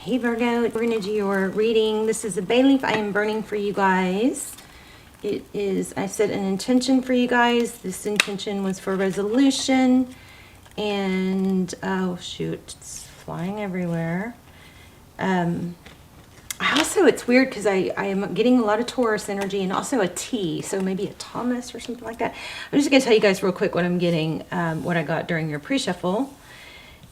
Hey Virgo, we're going to do your reading. This is a bay leaf I am burning for you guys. It is, I set an intention for you guys. This intention was for resolution. And, oh shoot, it's flying everywhere. Also, it's weird because I am getting a lot of Taurus energy and also a T, so maybe a Thomas or something like that. I'm just going to tell you guys real quick what I'm getting, what I got during your pre-shuffle.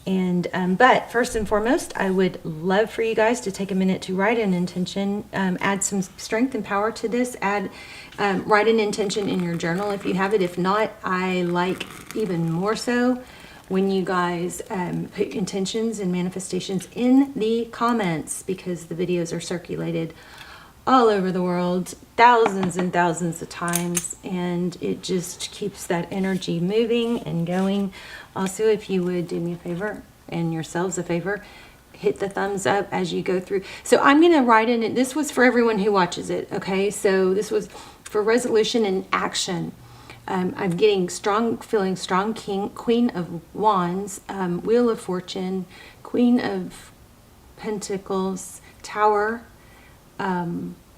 And but first and foremost, I would love for you guys to take a minute to write an intention, add some strength and power to this. Write an intention in your journal if you have it. If not, I like even more so when you guys put intentions and manifestations in the comments, because the videos are circulated all over the world thousands and thousands of times, and it just keeps that energy moving and going. Also, if you would do me a favor and yourselves a favor, hit the thumbs up as you go through. So I'm going to write in it. This was for everyone who watches it. Okay. So this was for resolution and action. I'm getting strong, feeling strong Queen of Wands, Wheel of Fortune, Queen of Pentacles, Tower,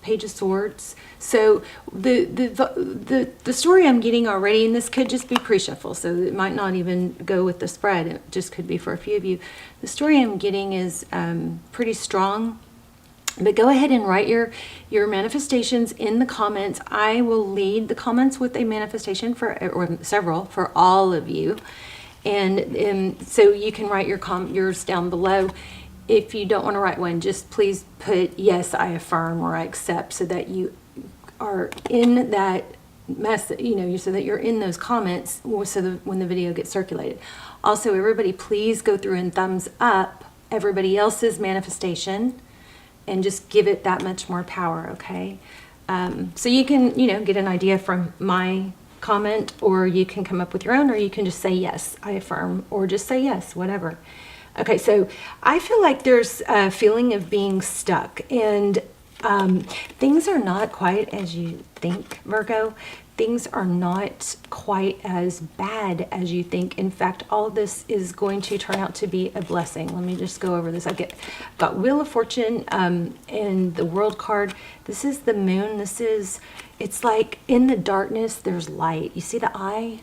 Page of Swords. So the story I'm getting already, and this could just be pre-shuffle, so it might not even go with the spread. It just could be for a few of you. The story I'm getting is pretty strong. But go ahead and write your manifestations in the comments. I will lead the comments with a manifestation or several for all of you, and so you can write yours down below. If you don't want to write one, just please put yes, I affirm, or I accept, so that you are in that message, so that you're in those comments, so that when the video gets circulated. Also, everybody, please go through and thumbs up everybody else's manifestation and just give it that much more power, okay? So you can, get an idea from my comment, or you can come up with your own, or you can just say yes, I affirm, or just say yes, whatever. Okay, so I feel like there's a feeling of being stuck, and things are not quite as you think, Virgo. Things are not quite as bad as you think. In fact, all of this is going to turn out to be a blessing. Let me just go over this. I've got Wheel of Fortune and the World card. This is the moon. It's like in the darkness, there's light. You see the eye?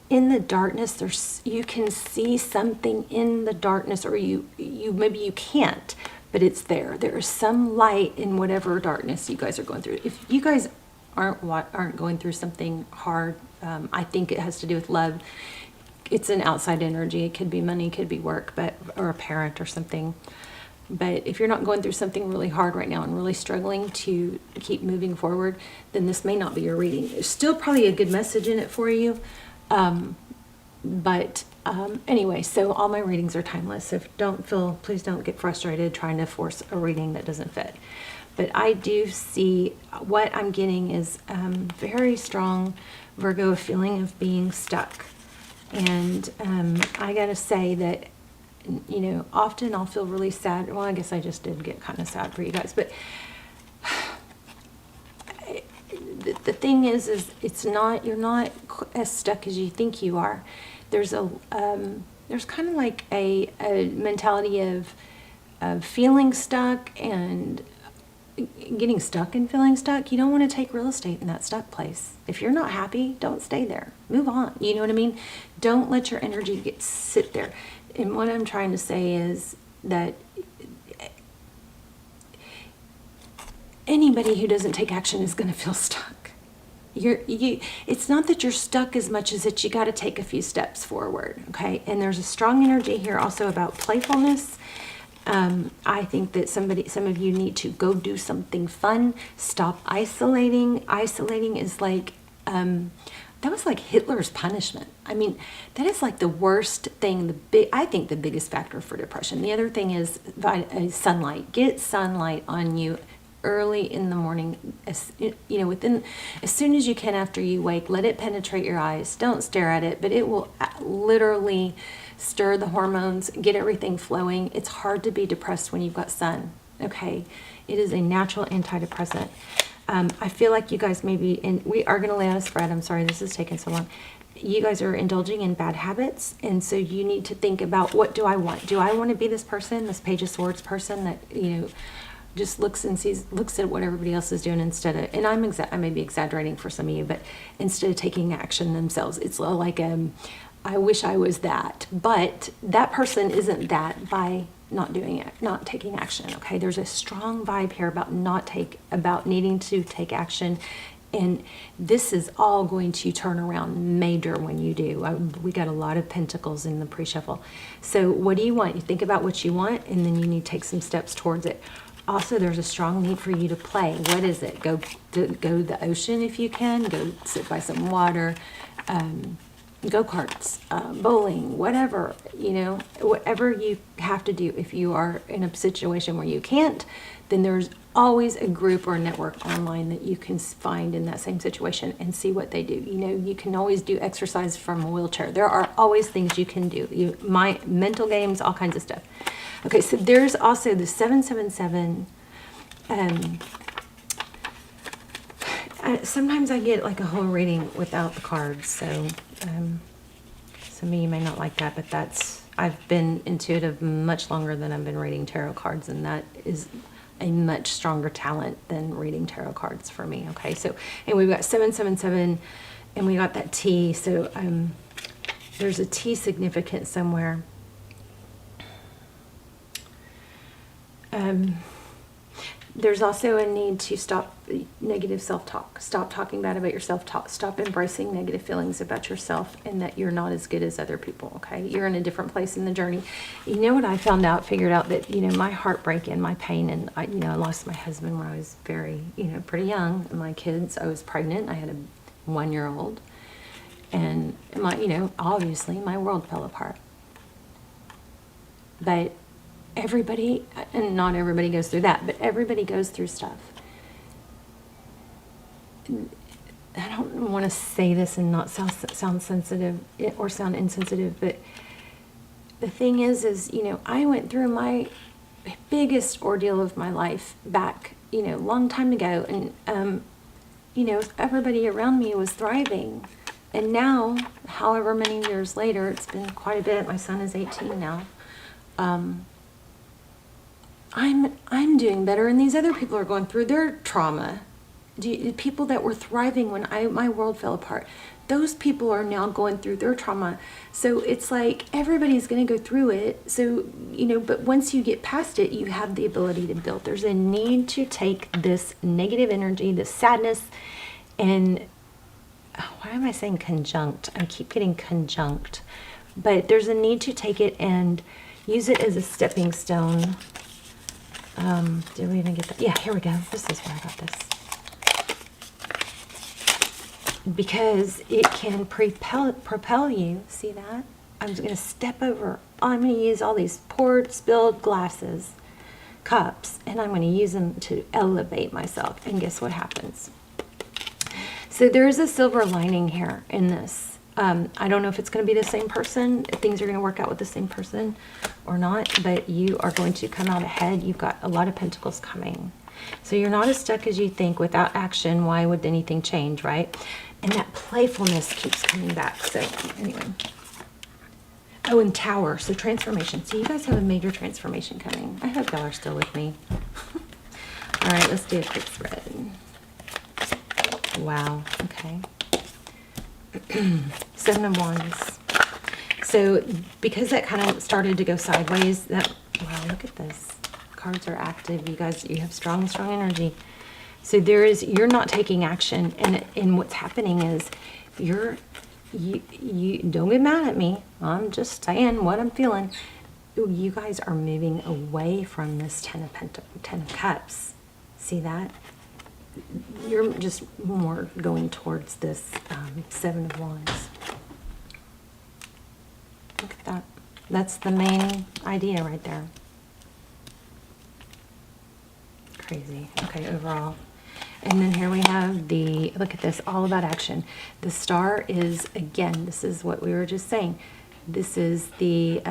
In the darkness, you can see something in the darkness, or maybe you can't, but it's there. There is some light in whatever darkness you guys are going through. If you guys aren't going through something hard, I think it has to do with love. It's an outside energy. It could be money, it could be work, or a parent or something. But if you're not going through something really hard right now and really struggling to keep moving forward, then this may not be your reading. There's still probably a good message in it for you. Anyway, so all my readings are timeless. So please don't get frustrated trying to force a reading that doesn't fit. But I do see what I'm getting is very strong, Virgo, feeling of being stuck. And I gotta say that, often I'll feel really sad. Well, I guess I just did get kind of sad for you guys, but the thing is you're not as stuck as you think you are. There's kind of like a mentality of feeling stuck and getting stuck and feeling stuck. You don't want to take real estate in that stuck place. If you're not happy, don't stay there. Move on. You know what I mean? Don't let your energy sit there. And what I'm trying to say is that anybody who doesn't take action is going to feel stuck. It's not that you're stuck as much as that you got to take a few steps forward, okay? And there's a strong energy here also about playfulness. I think that some of you need to go do something fun. Stop isolating. Isolating is like, that was like Hitler's punishment. I mean, that is like the worst thing. I think the biggest factor for depression. The other thing is sunlight. Get sunlight on you early in the morning, as soon as you can after you wake. Let it penetrate your eyes. Don't stare at it, but it will literally stir the hormones, get everything flowing. It's hard to be depressed when you've got sun, okay? It is a natural antidepressant. I feel like you guys maybe, and we are going to lay out a spread. I'm sorry this is taking so long. you guys are indulging in bad habits, and so you need to think about, what do I want? Do I want to be this person, this Page of Swords person that, just looks at what everybody else is doing instead of, and I may be exaggerating for some of you, but instead of taking action themselves, it's like, I wish I was that, but that person isn't that by not doing it, not taking action. Okay, there's a strong vibe here about about needing to take action. And this is all going to turn around major when you do. We got a lot of pentacles in the pre-shuffle. So what do you want? You think about what you want, and then you need to take some steps towards it. Also, there's a strong need for you to play. What is it? Go to the ocean if you can. Go sit by some water. Go-karts, bowling, whatever, whatever you have to do. If you are in a situation where you can't, then there's always a group or a network online that you can find in that same situation and see what they do. You can always do exercise from a wheelchair. There are always things you can do. My mental games, all kinds of stuff. Okay, so there's also the 777. Sometimes I get like a whole reading without the cards, so some of you may not like that, but I've been intuitive much longer than I've been reading tarot cards, and that is a much stronger talent than reading tarot cards for me. Okay, so, and we've got 777, and we got that T, so there's a T significant somewhere. There's also a need to stop negative self-talk. Stop talking bad about yourself. Stop embracing negative feelings about yourself, and that you're not as good as other people, okay? You're in a different place in the journey. You know what I figured out that, my heartbreak and my pain, and I lost my husband when I was very, pretty young. And my kids, I was pregnant. I had a 1-year-old. And obviously my world fell apart. But everybody, and not everybody goes through that, but everybody goes through stuff. I don't want to say this and not sound sensitive or sound insensitive, but the thing is I went through my biggest ordeal of my life back, long time ago, and everybody around me was thriving. And now, however many years later, it's been quite a bit. My son is 18 now. I'm doing better, and these other people are going through their trauma. People that were thriving when my world fell apart, those people are now going through their trauma. So it's like everybody's going to go through it. So, but once you get past it, you have the ability to build. There's a need to take this negative energy, this sadness, and why am I saying conjunct? I keep getting conjunct. But there's a need to take it and use it as a stepping stone. Did we even get that? Yeah, here we go. This is where I got this. Because it can propel you. See that? I'm just going to step over. I'm going to use all these poured, spilled glasses, cups, and I'm going to use them to elevate myself. And guess what happens? So there is a silver lining here in this. I don't know if it's going to be the same person, if things are going to work out with the same person or not, but you are going to come out ahead. You've got a lot of pentacles coming. So you're not as stuck as you think. Without action, why would anything change, right? And that playfulness keeps coming back. So anyway. Oh, and Tower. So transformation. So you guys have a major transformation coming. I hope y'all are still with me. All right, let's do a quick spread. Wow. Okay. 7 of Wands. So because that kind of started to go sideways, wow, look at this. Cards are active. You guys, you have strong energy. So you're not taking action, and what's happening is you don't get mad at me. I'm just saying what I'm feeling. You guys are moving away from this 10 of Cups. See that? You're just more going towards this 7 of Wands. Look at that. That's the main idea right there. Crazy. Okay, overall. And then here we have look at this, all about action. The star is, again, this is what we were just saying. This is the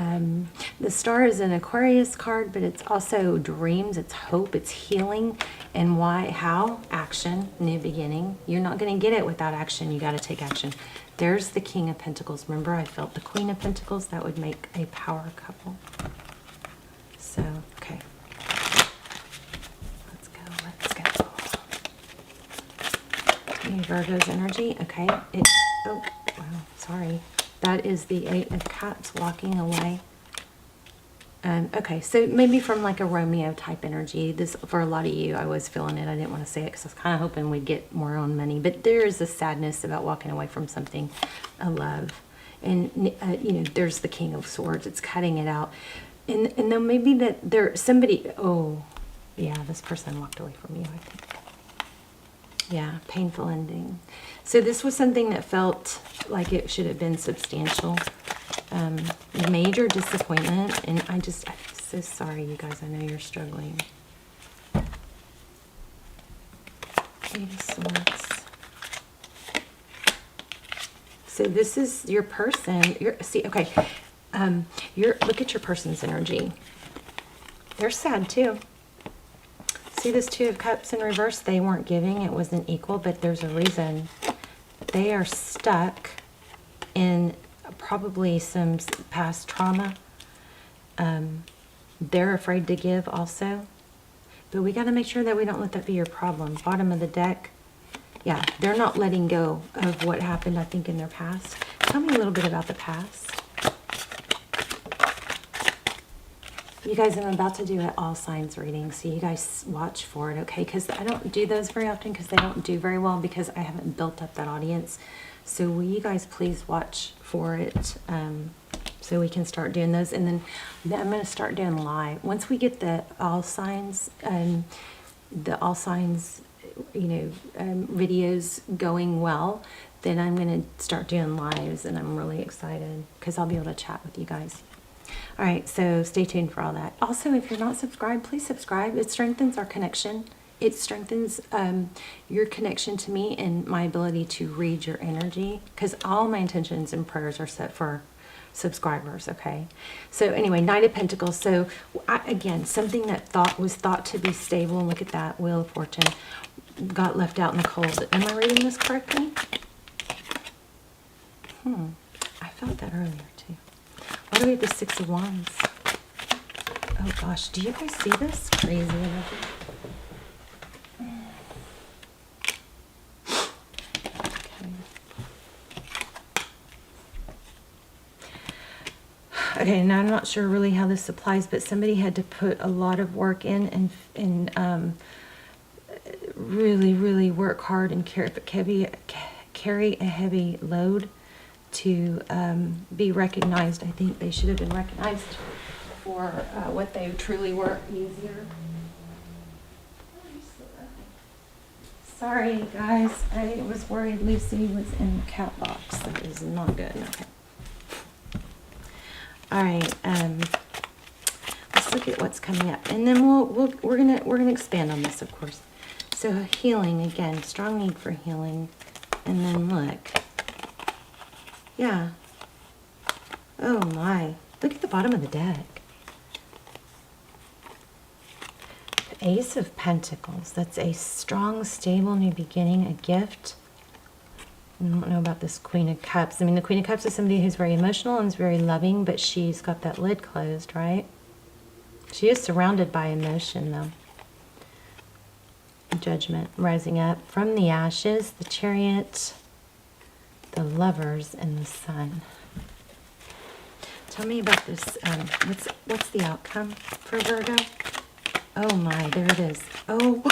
star is an Aquarius card, but it's also dreams, it's hope, it's healing. And why? How? Action, new beginning. You're not going to get it without action. You got to take action. There's the King of Pentacles. Remember, I felt the Queen of Pentacles. That would make a power couple. So, okay. Let's go, let's go. Tell me Virgo's energy. Okay. Oh, wow, sorry. That is the 8 of Cups walking away. Okay, so maybe from like a Romeo type energy. This, for a lot of you, I was feeling it. I didn't want to say it because I was kind of hoping we'd get more on money. But there is a sadness about walking away from something, a love. And, you know, there's the King of Swords. It's cutting it out. And then maybe that somebody, oh, yeah, this person walked away from you, I think. Yeah, painful ending. So this was something that felt like it should have been substantial. Major disappointment, and I'm so sorry, you guys. I know you're struggling. 8 of Swords. So this is your person. Okay. Look at your person's energy. They're sad too. See this 2 of Cups in reverse? They weren't giving. It wasn't equal, but there's a reason. They are stuck in probably some past trauma. They're afraid to give also. But we got to make sure that we don't let that be your problem. Bottom of the deck. Yeah, they're not letting go of what happened, I think, in their past. Tell me a little bit about the past. You guys, I'm about to do an all signs reading, so you guys watch for it, okay? Because I don't do those very often because they don't do very well because I haven't built up that audience. So will you guys please watch for it so we can start doing those. And then I'm going to start doing live. Once we get the all signs, videos going well, then I'm going to start doing lives, and I'm really excited because I'll be able to chat with you guys. All right, so stay tuned for all that. Also, if you're not subscribed, please subscribe. It strengthens our connection. It strengthens your connection to me and my ability to read your energy, because all my intentions and prayers are set for subscribers, okay? So anyway, Knight of Pentacles. So again, something that was thought to be stable, and look at that, Wheel of Fortune, got left out in the cold. Am I reading this correctly? I felt that earlier too. Why do we have the 6 of Wands? Oh gosh, do you guys see this? Crazy energy. Okay, now I'm not sure really how this applies, but somebody had to put a lot of work in and really, really work hard and carry a heavy load to be recognized. I think they should have been recognized for what they truly were. Easier. Sorry, guys. I was worried Lucy was in the cat box. That is not good. Okay. All right. Let's look at what's coming up, and then we're gonna expand on this, of course. So healing again, strong need for healing, and then look. Yeah. Oh my! Look at the bottom of the deck. Ace of Pentacles. That's a strong, stable new beginning, a gift. I don't know about this Queen of Cups. I mean, the Queen of Cups is somebody who's very emotional and is very loving, but she's got that lid closed, right? She is surrounded by emotion, though. Judgment rising up from the ashes, the Chariot, the Lovers, and the Sun. Tell me about this. What's the outcome for Virgo? Oh my, there it is. Oh,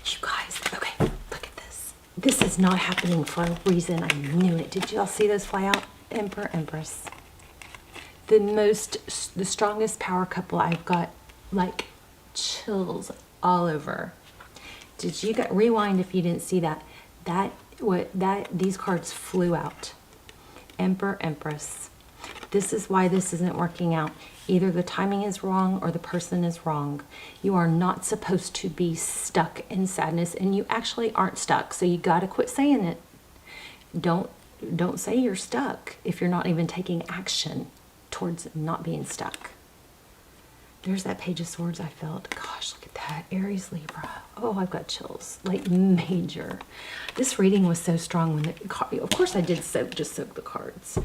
you guys, okay, look at this. This is not happening for a reason. I knew it. Did y'all see those fly out? Emperor, Empress. The strongest power couple. I've got like chills all over. Did you rewind if you didn't see that? These cards flew out. Emperor, Empress. This is why this isn't working out. Either the timing is wrong or the person is wrong. You are not supposed to be stuck in sadness, and you actually aren't stuck. So you got to quit saying it. Don't say you're stuck if you're not even taking action towards not being stuck. There's that Page of Swords I felt. Gosh, look at that. Aries, Libra. Oh, I've got chills. Like major. This reading was so strong when the of course I did just soak the cards.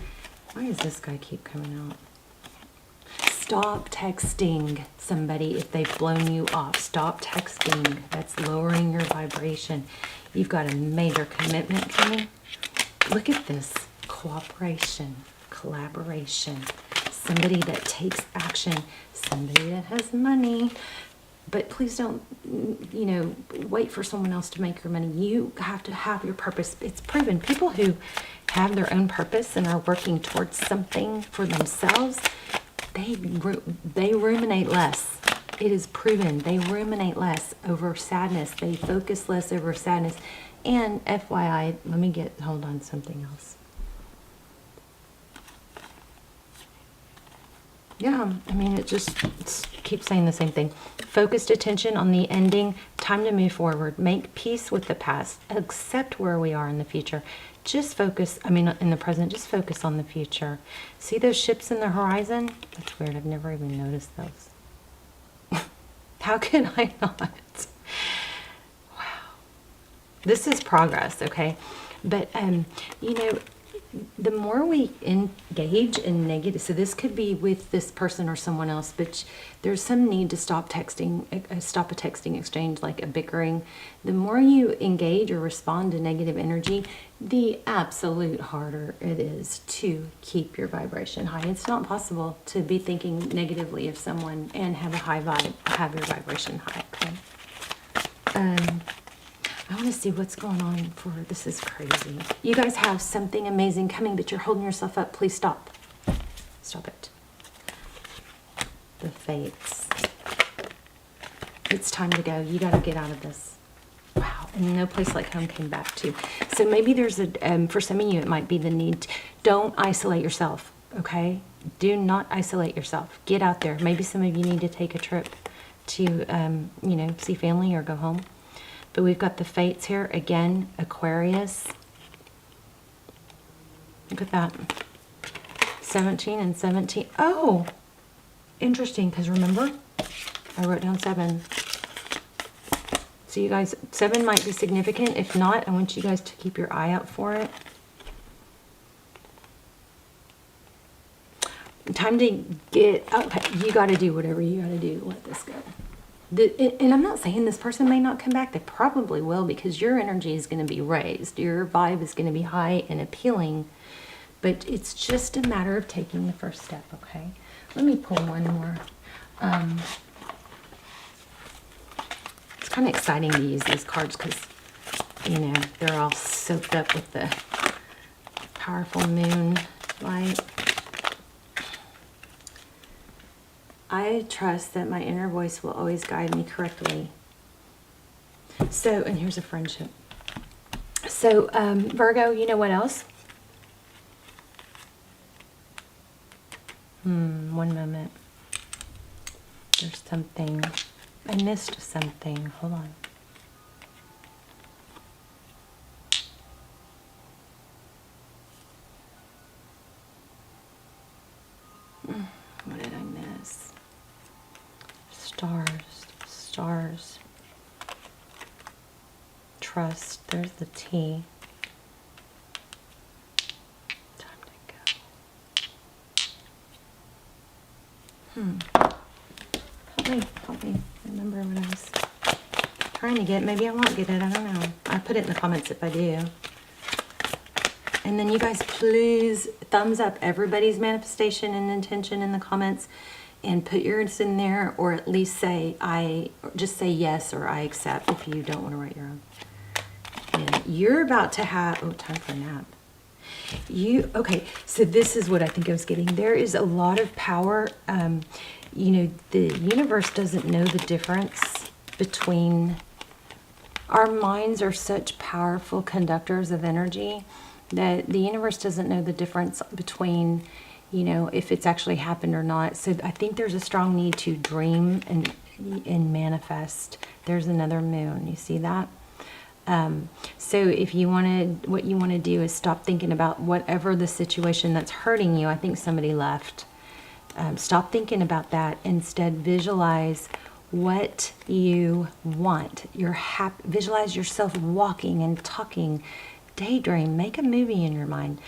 Why does this guy keep coming out? Stop texting somebody if they've blown you off. Stop texting. That's lowering your vibration. You've got a major commitment coming. Look at this. Cooperation, collaboration. Somebody that takes action. Somebody that has money. But please don't, you know, wait for someone else to make your money. You have to have your purpose. It's proven. People who have their own purpose and are working towards something for themselves, they ruminate less. It is proven. They ruminate less over sadness. They focus less over sadness. And FYI, let me hold on something else. Yeah, I mean, it keeps saying the same thing. Focused attention on the ending. Time to move forward. Make peace with the past. Accept where we are in the future. Just focus, in the present, just focus on the future. See those ships in the horizon? That's weird. I've never even noticed those. How can I not? Wow. This is progress, okay? But, you know, the more we engage in negative, so this could be with this person or someone else, but there's some need to stop texting, stop a texting exchange, like a bickering. The more you engage or respond to negative energy, the absolute harder it is to keep your vibration high. It's not possible to be thinking negatively of someone and have a high vibe, have your vibration high, okay? I want to see what's going on for, this is crazy. You guys have something amazing coming, but you're holding yourself up. Please stop. Stop it. The Fates. It's time to go. You got to get out of this. Wow. And No Place Like Home came back too. So maybe there's for some of you, it might be the need. Don't isolate yourself, okay? Do not isolate yourself. Get out there. Maybe some of you need to take a trip to, you know, see family or go home. But we've got the Fates here. Again, Aquarius. Look at that. 17 and 17. Oh, interesting, because remember, I wrote down 7. So you guys, 7 might be significant. If not, I want you guys to keep your eye out for it. Time to get, okay, you got to do whatever you got to do to let this go. And I'm not saying this person may not come back. They probably will, because your energy is going to be raised. Your vibe is going to be high and appealing. But it's just a matter of taking the first step, okay? Let me pull one more. It's kind of exciting to use these cards because, you know, they're all soaked up with the powerful moon light. I trust that my inner voice will always guide me correctly. So, and here's a friendship. So, Virgo, you know what else? One moment. There's something. I missed something. Hold on. What did I miss? Stars. Trust. There's the T. Time to go. Help me. Remember what I was trying to get. Maybe I won't get it. I don't know. I'll put it in the comments if I do. And then you guys, please thumbs up everybody's manifestation and intention in the comments, and put yours in there, or at least say just say yes or I accept if you don't want to write your own. And you're about to have, oh, time for a nap. Okay, so this is what I think I was getting. There is a lot of power. You know, the universe doesn't know the difference between, our minds are such powerful conductors of energy that the universe doesn't know the difference between, you know, if it's actually happened or not. So I think there's a strong need to dream and manifest. There's another moon. You see that? So if you what you want to do is stop thinking about whatever the situation that's hurting you. I think somebody left. Stop thinking about that. Instead, visualize what you want. Visualize yourself walking and talking. Daydream. Make a movie in your mind.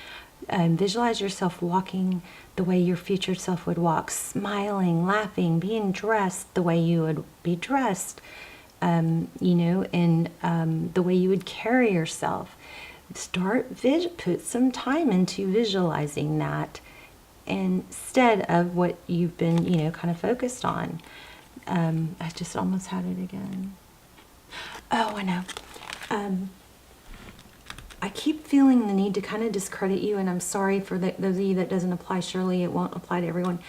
Visualize yourself walking the way your future self would walk, smiling, laughing, being dressed the way you would be dressed, and the way you would carry yourself. Put some time into visualizing that instead of what you've been, kind of focused on. I just almost had it again. Oh, I know. I keep feeling the need to kind of discredit you, and I'm sorry for those of you that doesn't apply. Surely it won't apply to everyone.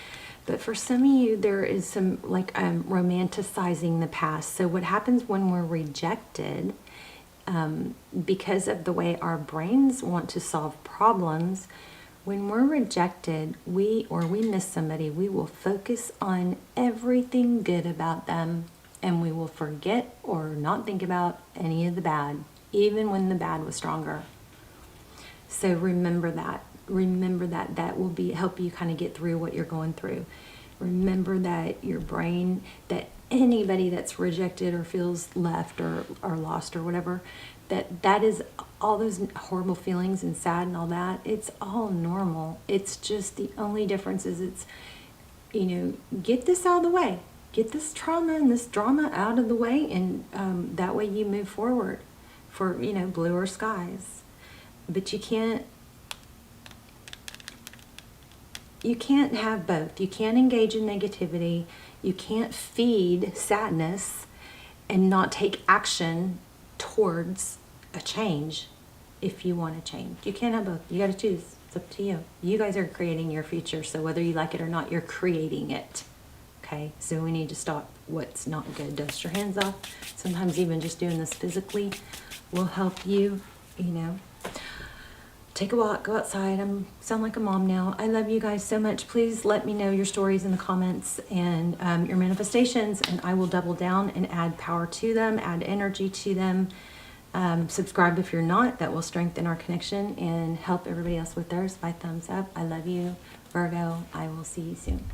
But for some of you, there is some romanticizing the past. So what happens when we're rejected, because of the way our brains want to solve problems, when we're rejected, we miss somebody, we will focus on everything good about them, and we will forget or not think about any of the bad, even when the bad was stronger. So remember that. Remember that will help you kind of get through what you're going through. Remember that your brain, that anybody that's rejected or feels left or lost or whatever, that is all those horrible feelings and sad and all that. It's all normal. It's just the only difference is it's, get this out of the way. Get this trauma and this drama out of the way, and that way you move forward for, bluer skies. But you can't have both. You can't engage in negativity. You can't feed sadness and not take action towards a change if you want to change. You can't have both. You got to choose. It's up to you. You guys are creating your future, so whether you like it or not, you're creating it. Okay? So we need to stop what's not good. Dust your hands off. Sometimes even just doing this physically will help you, Take a walk, go outside. I sound like a mom now. I love you guys so much. Please let me know your stories in the comments and your manifestations, and I will double down and add power to them, add energy to them. Subscribe if you're not. That will strengthen our connection and help everybody else with theirs by thumbs up. I love you, Virgo. I will see you soon.